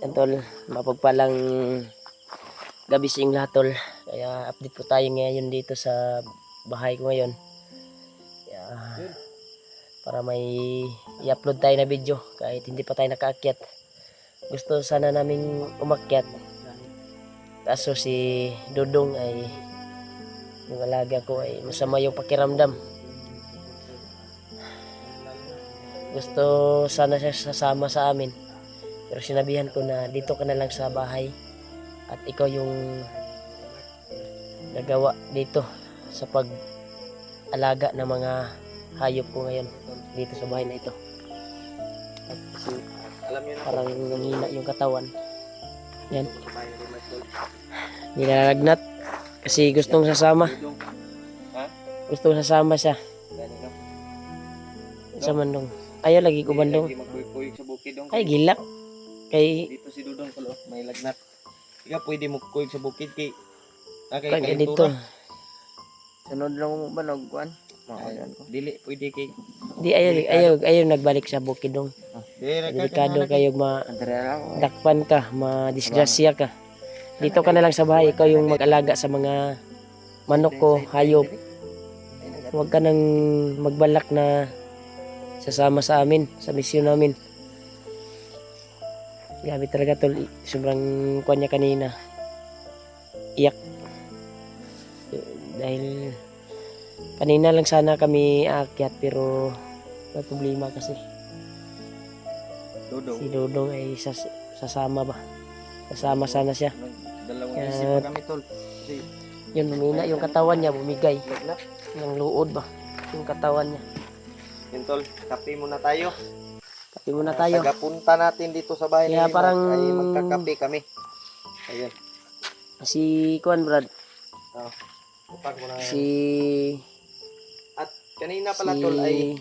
Yan tol, mapagpalang gabi sa inyong lahat tol. Kaya update po tayo ngayon dito sa bahay ko ngayon. Kaya, para may i-upload tayo na video kahit hindi pa tayo nakaakyat. Gusto sana naming umakyat. Kaso si Dudong ay, yung alaga ko ay masama yung pakiramdam. Gusto sana siya sasama sa amin. Pero sinabihan ko na dito ka na lang sa bahay. At ikaw yung nagawa dito sa pag-alaga ng mga hayop ko ngayon dito sa bahay na ito. At kasi parang nanghina yung katawan. Yan. Nilalagnat. Kasi gustong sasama. Gustong sasama siya. Sa mandong. Ayaw lagi ko bandong. Ay gilak. Kay dito si Dudong tol, may lagnat. Ika pwede mo kuyog sa bukid kay kay dito. Sunod lang mo ba nagkuan? Makayan ko. Dili pwede kay Di ayaw nagbalik sa bukid dong. Delikado kayo dakpan ka, madisgrasya ka. Dito ka na lang sa bahay, ikaw yung mag-alaga sa mga manok ko, hayop. Huwag ka nang magbalak na sasama sa amin, sa misyon namin. Grabe talaga tol, sobrang kuwan niya kanina. Iyak. Dahil kanina lang sana kami aakyat pero may problema kasi. Dudong. Si Dudong ay sasama ba? Sasama sana siya. Dalawang isip pa kami tol. Kasi yun, humina yung katawan niya, bumigay. Yung luod ba? Yung katawan niya. yun tol, kape muna tayo. Kape muna tayo. Tagapunta natin dito sa bahay Kaya ni parang ay magkakape kami. Ayun. Si Kuan Brad. Oh. Upag mo na. Si At kanina pala tol ay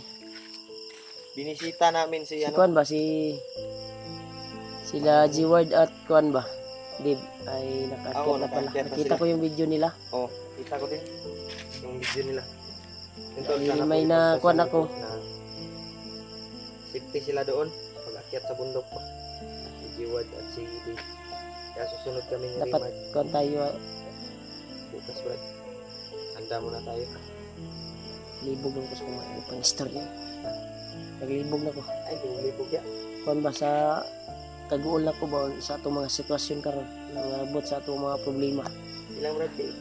binisita namin si ano. Kuan ba? Sila G-Word at Kuan ba? Dib ay nakaakyat na pala. nakaakyat na Nakita sila. ko yung video nila. Oh, kita ko din yung video nila. Yun tol, Ay, sana may po nakuan ipagpasalamat ako. na safety sila doon pag-akyat sa bundok pa. Si Jiwad at si Dave. Kaya susunod kami ni Dapat Raymart Kuan tayo, bukas Brad. Handa muna tayo. libog lang ko sa mga pang istorya. Naglibog na ko. Ay, lumibog ya. Kuan ba sa tag-uol na ko ba sa atong mga sitwasyon karon, nangabot sa atong mga problema. Ilang Brad eh.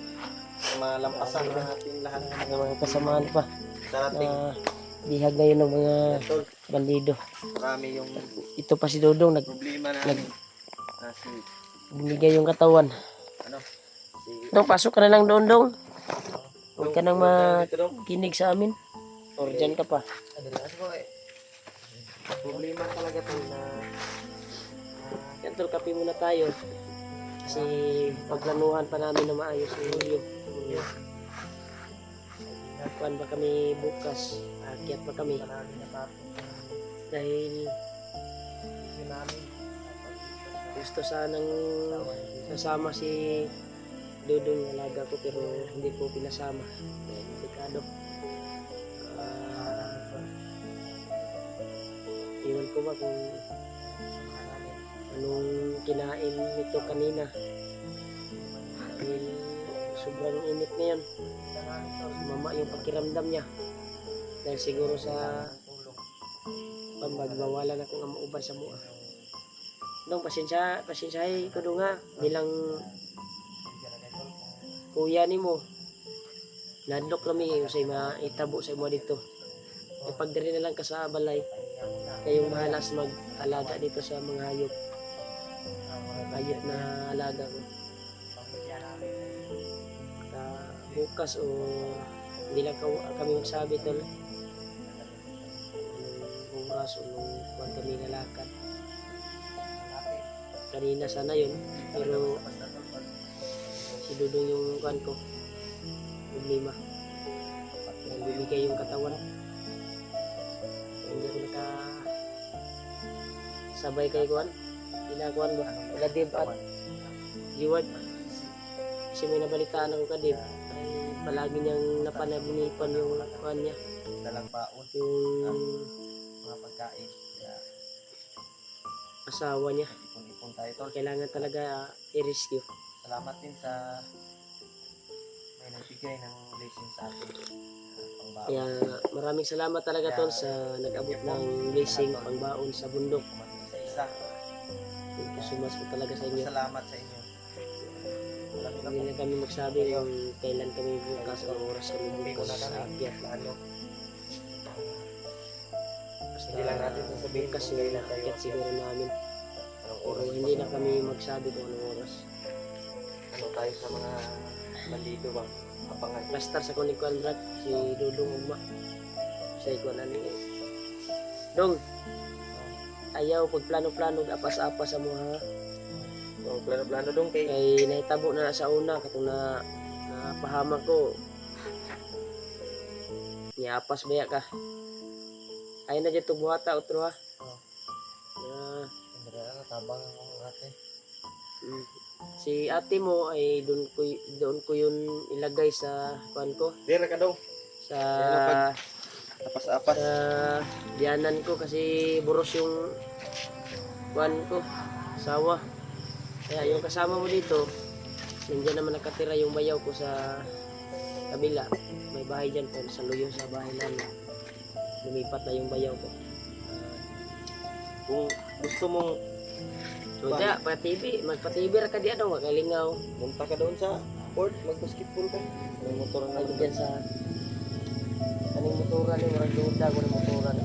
Malampasan na natin lahat Ng mga kasamaan pa darating. na bihag ngayon ng mga Yan, tol, bandido. marami yung Ito pa si Dodong problema namin. Si bumigay yung katawan. ano? Si Dong, pasok ka na lang doon, Dong. Huwag ka nang dito daw. makinig sa amin. Or dyan ka pa. Adalas ko eh. Problema talaga to na Yan tol, kape muna tayo. Kasi pagplanuhan pa namin na maayos yung Hulyo. Kuan ba kami bukas? Akyat pa kami. Dahil gusto sanang sasama si Dudong yung alaga ko pero hindi ko pinasama. Dahil delikado. Iwan ko ba kung anong kinain nito kanina. Dahil sobrang init ngayon. Mama yung pakiramdam niya. Dahil siguro sa pambagbawalan akong amauban sa mua. Dong, pasensyahay ko doon nga bilang kuya ni mo. Nadlok kami usay maitabo sa mo dito. E pagdiri na lang ka sa balay. Kayong bahala sa mag-alaga dito sa mga hayop. Hayop na alaga ko. Bukas o hindi lang kami magsabi tol. Anong oras o nung kuwan kami nalakad. Kanina sana yun. Pero si Dudong yung kuwan ko. Problema. Bumigay yung katawan. Hindi ako sabay kay kuwan. Kuwan ba? Kadib at Jiwad. Kasi may nabalitaan ako kadib. Ay palagi niyang napanaginipan yung kuwan niya. dalang baon Yung mga pagkain. asawa niya. Kung magpapon tayo tol. Kailangan talaga i-rescue. Salamat din sa may nagbigay ng blessing sa atin. Pangbaon. Kaya maraming salamat talaga tol sa nag-abot ng blessing pangbaon sa bundok. Sa isa. Thank you so much po talaga sa inyo. Salamat sa inyo. Alam niyo na Hindi na kami magsabi kung kailan kami bukas o oras kami bukas sa akyat. Ano? Basta Hindi lang natin sasabihin bukas kung yung kailan tayo akyat siguro namin. Anong Pero oras hindi na kami magsabi kung anong oras. ano tayo sa mga bandido bang abangan. Basta sa kuning kwadrat, si Dudong Ugma. Sa ikuan ani. Dong, ayaw pag plano-plano apas-apas sa mga Oh, plano-plano dong kay kay nahitabo na sa una katong napahamak ko. Niapas baya ka. Ay na dyan to buhata otro ha. Oh. Na, tabang ang ate. si ate mo ay doon ko yun ilagay sa kuan ko Dira ka dong. sa Apas-apas. sa diyanan ko kasi buros yung kuan ko sawa. Kaya yung kasama mo dito, nandiyan naman nakatira yung bayaw ko sa kabila. May bahay dyan po, sa luyo sa bahay namin. Lumipat na yung bayaw ko. Kung gusto mong Kaya, magpa-TV ka diyan, magalingaw. punta ka doon sa court, mag-basketball ka. May motor na Ay, dyan sa kaning motoran yung warang duda ko ng motoran.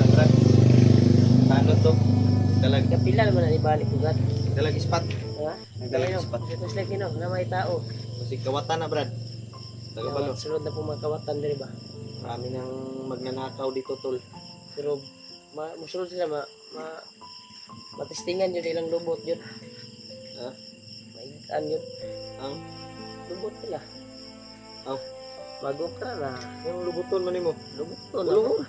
brad. Ano to? Dalag Kapila naman na ibalik ko gat. dalag spot. Ha? Nagdalag Ayun, spot. ito sila kino, na may tao. Kasi kawatan na brad. Taga balo. Sunod na po mga kawatan diri ba? Marami nang magnanakaw dito tol. Pero musulod sila matistingan yun ilang lubot yun. Ha? Maigaan yun. Ang Lubot nila. Aw. Bago ka na. yung lubuton man nimo. Lubuton. Ulo.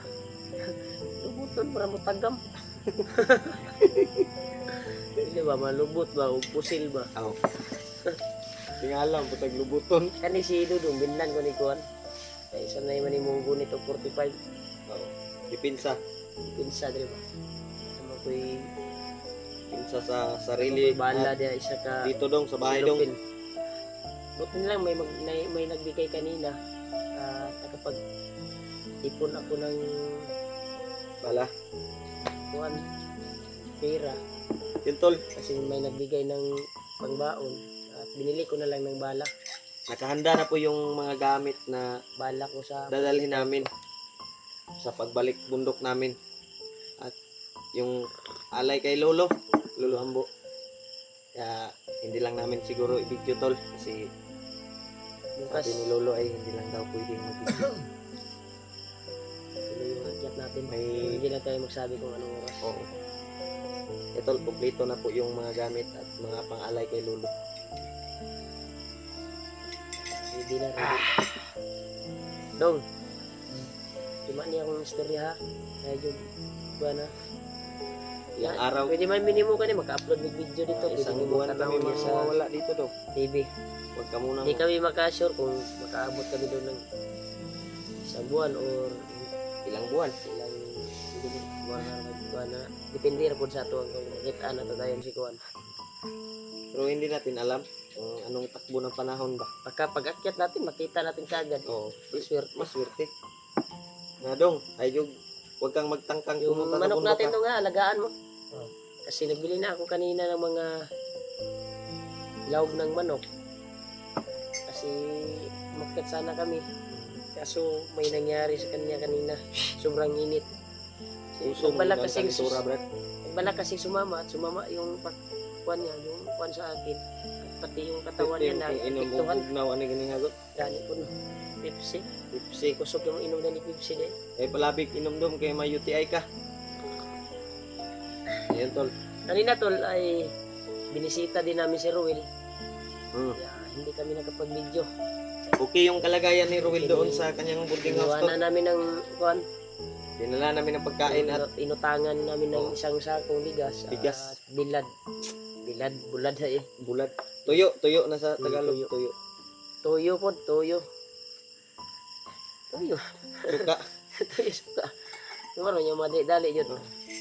Lubuton para mo tagam. Hindi ba? Malubot ba? O pusil ba? Aw. Tingalam putag lubuton. Kani si Dudong, binlan ko ni Kuan. Kaya isa na yung manimunggo nito 45. Oo. Ipinsa. Pinsa, di ba? Sama ko'y Pinsa sa sarili. bala dia isa ka Dito dong sa bahay dong. silupin. Buti na lang may nagbigay kanina. Nakapag ipon ako ng Bala. kuan pera Yun tol. kasi may nagbigay ng pangbaon at binili ko na lang ng bala. Nakahanda na po yung mga gamit na Bala ko sa dadalhin namin sa pagbalik bundok namin. At yung alay kay Lolo Ambo. Kaya hindi lang namin siguro i-video tol kasi bukas sabi ni Lolo ay hindi lang daw pwedeng mag-video. tuloy yung akyat natin. May- Hindi na tayo magsabi kung anong oras. Oo. Ito, kumpleto na po yung mga gamit at mga pang-alay kay Lolo. Hindi na ready. Dong. Cuma niya akong istorya ha. Kaya yung ba na. Yung araw, Pwede man minimo ka maka-upload ng video dito. Pwede isang mo buwan kami tanawin niya sa mawawala dito daw. TV. Huwag ka muna. Hindi kami maka-sure kung makaabot kami doon ng isang buwan or Ilang buwan. ilang buwan na magkuhan na. Depende na po sa ito kung makita na ito tayo si Kuhan. Pero hindi natin alam kung anong takbo ng panahon ba. Baka pag-akyat natin, makita natin kagad. Oo. Iswerte. Maswerte. Nga dong, ayog, huwag kang magtangkang Yung pumunta sa manok bundok natin ha. ito nga, alagaan mo. Oh. Kasi nagbili na ako kanina ng mga lawg ng manok. Kasi umakyat sana kami. Kaso may nangyari sa kanya kanina. Sobrang init. Usong Nagbala hanggang kasing kalisura, brad. nagbala kasing sumama at sumama yung kuan niya, yung kuan sa akin. At pati yung katawan niya na Kung inom epektuhan. mo bugnaw, ano yung hagot? Gani po no. Pepsi. Pipsi. Kusog yung inom na ni Pepsi din. Eh, palabig inom dom kay may UTI ka. Ayan, tol. Kanina tol ay binisita din namin si Ruel. Hmm. Kaya hindi kami nakapag-video. Okay yung kalagayan ni Ruel doon sa kanyang boarding house, tol. Inuwanan namin ng kuan. Dinala namin ng pagkain at Inutangan namin ng Oo. isang sakong bigas. Bigas. At bilad. Bulad ha eh. bulat. Tuyo na sa Tagalog. Tuyo. Tuyo. Toyo po, toyo. Toyo. Suka. Tuyos ka. Kumaro niya madi-dali yun.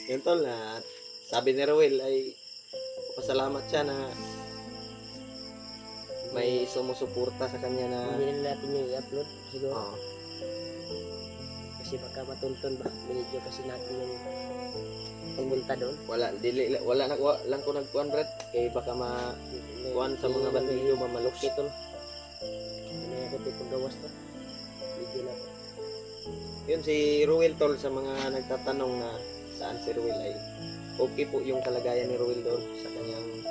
Yun tol, na sabi ni Ruel ay pasalamat siya na may sumusuporta sa kanya na Hindi na natin yung i-upload siguro. Oo. Kasi baka matuntun ba. Binidyo kasi natin yung pumunta doon. wala na lang ko nagkuan Brad kay baka kuan sa mga bandido mamalok. Ito. Ano yung kuti paggawas to? Video na to. Yun si Ruel tol, sa mga nagtatanong na saan si Ruel ay okay po yung kalagayan ni Ruel doon sa kanyang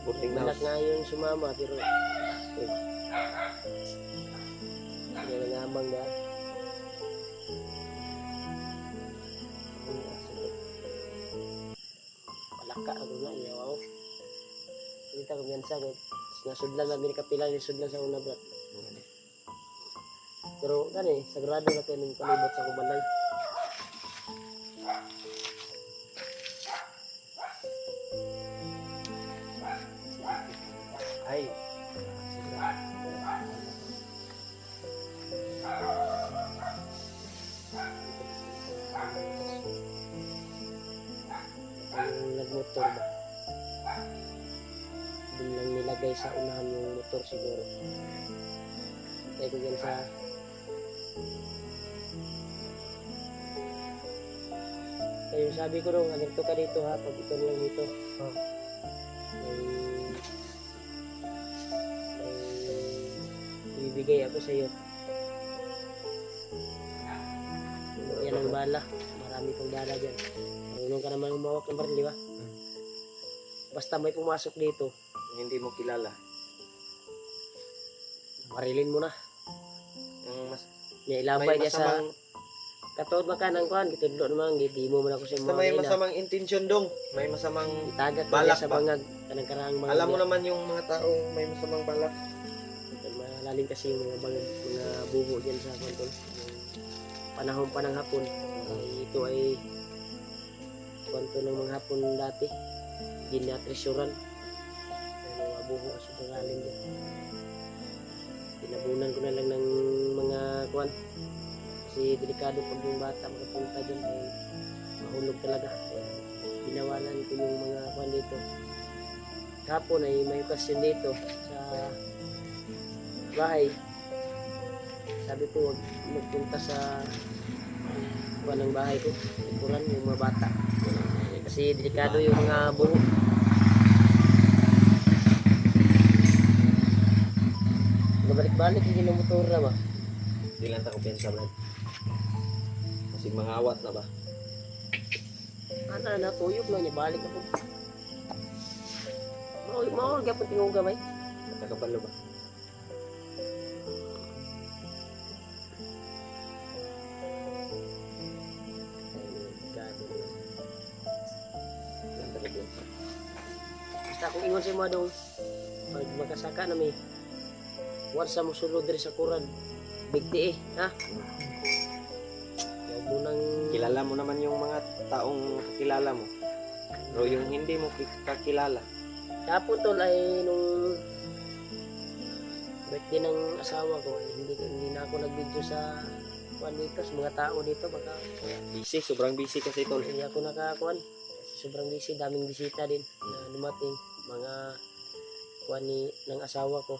boarding Balak house. nga yung sumama pero hindi na ngamang na. Palaka ako na iya wow. Kita ko yan sa ko. Nasudlan na binikapilan ni sudlan sa una brat. Pero gani sagrado na kayo ng palibot sa kubalay. Ay, Ang nagmotor ba? Doon lang nilagay sa unahan yung motor siguro. Kaya ko yan sa kaya sabi ko nung alerto ka dito ha pag ito lang dito. May ibibigay ako sa iyo. Yan ang bala. Marami pang bala dyan. Marunong ka naman humawak ng baril, di ba? Basta may pumasok dito, hindi mo kilala. marilin mo na. Yung May may ilabay niya sa masamang, katuod ba ka ng kuhan, gitudlo naman, hindi mo man ako siya basta may mga masamang intensyon dong. May masamang, itagat ko balak niya sa ba? bangag, kanang karang mga alam mo naman yung mga taong may masamang balak. malalim kasi yung mga bangag, mga bubo dyan sa kwantol. Panahon pa ng hapon, ay ito ay kwanto ng mga hapon dati, ginatresuran. May mga bubo sa sobrang lalim dyan. Pinabunan ko na lang ng mga kwan. Kasi delikado pag yung bata makapunta dyan ay mahulog talaga. Kaya ginawanan ko yung mga kwan dito. Kahapon ay may okasyon dito sa bahay. Sabi ko wag magpunta sa kwan ng bahay ko. Ikuran yung mga bata. Kasi delikado yung mga buho. Balik-balik yung ginamotor na ba? Hindi lang ta kumpiyansa Brad. Kasi mga awat na ba? Ano na, tuyok na niya, balik na po. Maul ka po tingong gamay. Nakakabalo ba? Lang ta kumpiyansa. Basta kung ingon si mga dong, pag makasaka na may, once sa musulod rin sa kuran, bigti ha? Huwag mo nang... Kilala mo naman yung mga taong kakilala mo. Pero yung hindi mo kakilala, Kapon tol ay nung birthday ng asawa ko, hindi na ako nag-video sa kuwan dito, sa mga tao dito, baka busy, sobrang busy kasi tol. hindi ako nakakuan. Kasi sobrang busy, daming bisita din na dumating, mga kuwan ng asawa ko,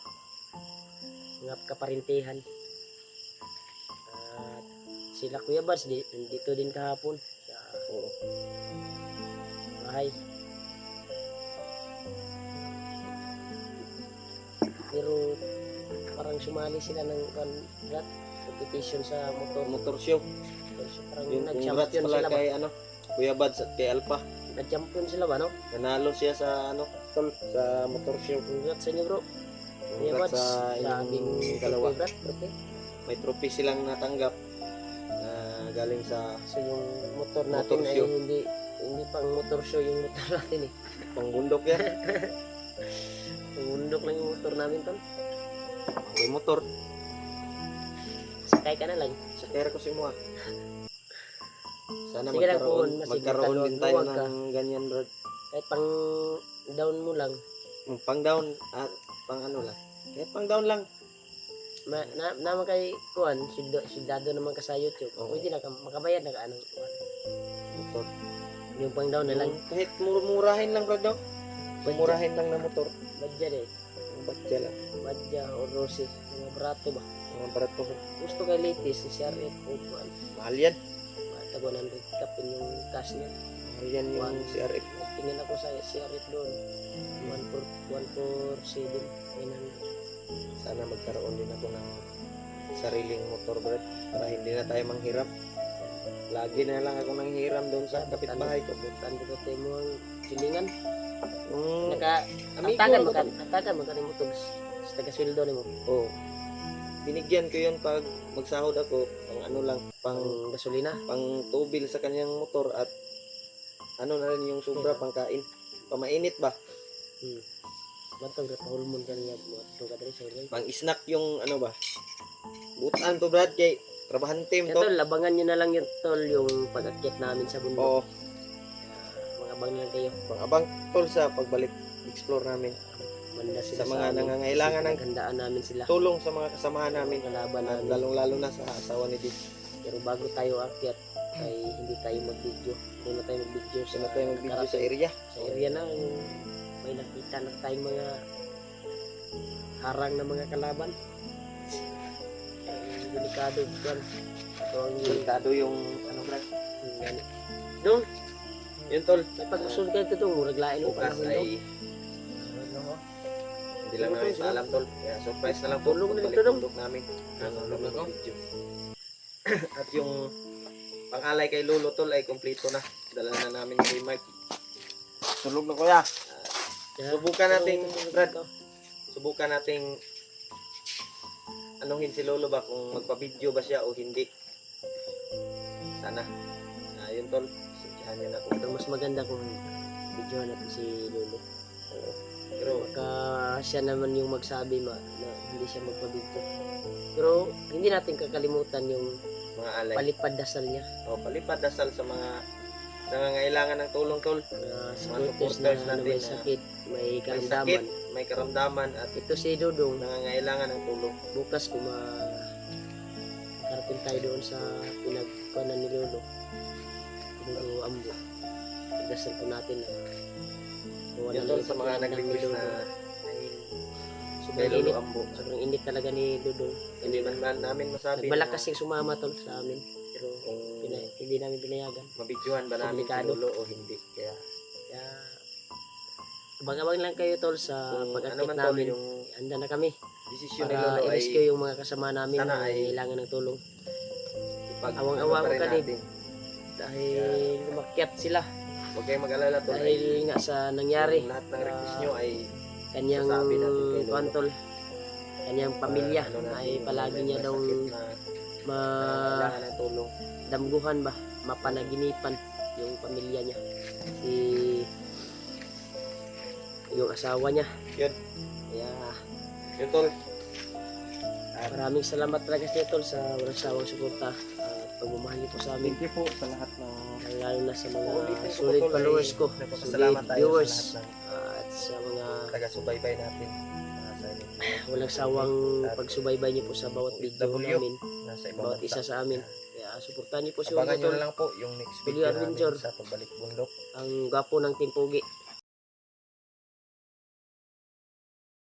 mga kaparintehan. At sila Kuya Bars, dito din kahapon sa Oo. bahay. Pero parang sumali sila ng competition sa motor. Motor show. So, parang Yung congrats nag-champion pala sila ba? kay Kuya Bads at kay Alpha. Nag-champion sila ba, no? Nanalo siya sa tol, sa motor show. Congrats sa inyo, bro. Kuya Congrats Bats, sa daming inyong dalawa. trophy, bro. Okay. May trophy silang natanggap na galing sa So yung motor natin Motor ay show. hindi pang motor show yung motor natin eh. pangbundok yan. Tumundok lang yung motor namin, tol. May motor. Sakay ka na lang. Sakera ko si Mua. Sana Sige lang, magkaroon, Kuhon, mas magkaroon sigurado, din tayo huwag ka. ng ganyan, bro. Kahit pang down mo lang. Pang down at pang ano lang. Kahit pang down lang. naman kay kuan, sildado naman ka sa YouTube. Oo. Pwede na makabayad na ka anong kuan. Motor. Yung pang daw na lang. Yung kahit murahin lang Brad, no? Murahin lang na motor. Badya eh. Ang batya lang. Badya o Rosy. Mga barato ba? Mga barato. Gusto kay latest si CRF o kuan. Mahal yan. Tago ng kapin yung cash niya. Mahal yan yung CRF. Tingin ako sa CRF doon. 147. 900. Sana magkaroon din ako ng sariling motor, Brad. Para hindi na tayo manghiram. Lagi na lang ako nanghiram doon sa kapitbahay ko. Tanda ko tayo mo ang silingan. Nung amigo Atakan ako mo to. atakan mo kanimo tug sa taga-sweldo nimo. Oh. Binigyan ko yun pag magsahod ako, pang ano lang, Pang gasolina. pang tubil sa kanyang motor at ano na rin yung sobra pang kain. Pamainit ba? Matong repahulmon kaniya mo to kadre sa ilay. Pang snack yung ano ba? Butan to Brad kay trabahante mo to. Ito labangan niyo na lang yung tol yung pag-akyat namin sa bundok. Oo, Mga abang lang kayo. pang abang tol sa pagbalik explore namin. Manda sila Sa mga amin. nangangailangan ng Handaan namin sila. tulong sa mga kasamahan namin. Kalaban At namin. lalong-lalo na sa asawa ni Dick. Pero bago tayo akyat ay hindi tayo mag-video. Muna tayo mag-video Sana tayo mag-video sa nakarating. area. Sa area na yung may nakita na tayong mga harang na mga kalaban. Ay, delikado yan. Ito ang Delikado yung ano Brad. gani. No, Yun tol. may pag-usul kayo ito, murag lain o Bukas panahon daw. ay hindi lang namin alam tol. Kaya surprise na lang po. Tulong na Pagbalik ito, dong. bundok namin. Video. At yung pang-alay kay Lolo tol ay kompleto na. Dala na namin kay Mike. Tulog na kuya. Kaya, Subukan nating, ito, Brad. ito. Subukan nating anuhin si Lolo ba kung magpa-video ba siya o hindi. Sana. Yun tol. Sintihan niyo na Pero mas maganda kung video natin si Lolo. Oo. Pero Baka siya naman yung magsabi na hindi siya magpabidyo. Pero hindi natin kakalimutan yung mga alay. palipad dasal niya. Palipad dasal sa mga nangangailangan ng tulong tol. Mga supporters supporters na natin may na sakit, may May karamdaman. sakit, may karamdaman at Ito si Dudong. nangangailangan ng tulong. Bukas kung makarating tayo doon sa pinagkuhanan ni Lolo. Lolo Ambo. Pagdasal po natin na mawala Yun na tol yung sa mga pagkakamdam ni nag-request Lolo. na Dahil kay sobrang Lolo init. Ambo. Sobrang init talaga ni Dudong. Hindi man namin masabi Nagbalak na kasing sumama tol sa amin. Pero kung hindi namin pinayagan. mabidyohan ba namin si Komplikado. Lolo o hindi. Kaya Kaya abang-abang lang kayo tol sa kung ano pag-akit man tol namin. yung Handa na kami desisyon ni para Lolo ay i-rescue yung mga kasama namin sana na ay- kailangan ng tulong. ipag-ano Awang-awa pa rin mo ka, Dave. natin. Dahil lumakyat sila. Huwag kayong mag-alala tol. Dahil nga sa nangyari. Lahat ng request nyo ay Kanyang sasabi natin kay Lolo. kwantol. Kanyang pamilya ano natin, ay palagi may niya daw sakit na nangangailangan ng tulong. damguhan ba, mapanaginipan yung pamilya niya. Si yung asawa niya. Yun. Kaya Yun tol. maraming salamat talaga sa tol sa walang sawang suporta at pagmamahal niyo po sa amin. Thank you po sa lahat ng Lalo na sa mga Ulitin ko po, solid tol, followers ay ko, nagpapasalamat solid tayo viewers, sa lahat at sa mga ng taga-subaybay natin. Nasa walang sawang pagsubaybay niyo po sa bawat video OFW. namin, nasa ibang bawat bansa. isa sa amin. Kaya suportahan niyo po si Abangan nyo Tol, na lang po yung next Tuloy video namin Adventure. sa pagbalik bundok. ang gwapo ng Timpugi.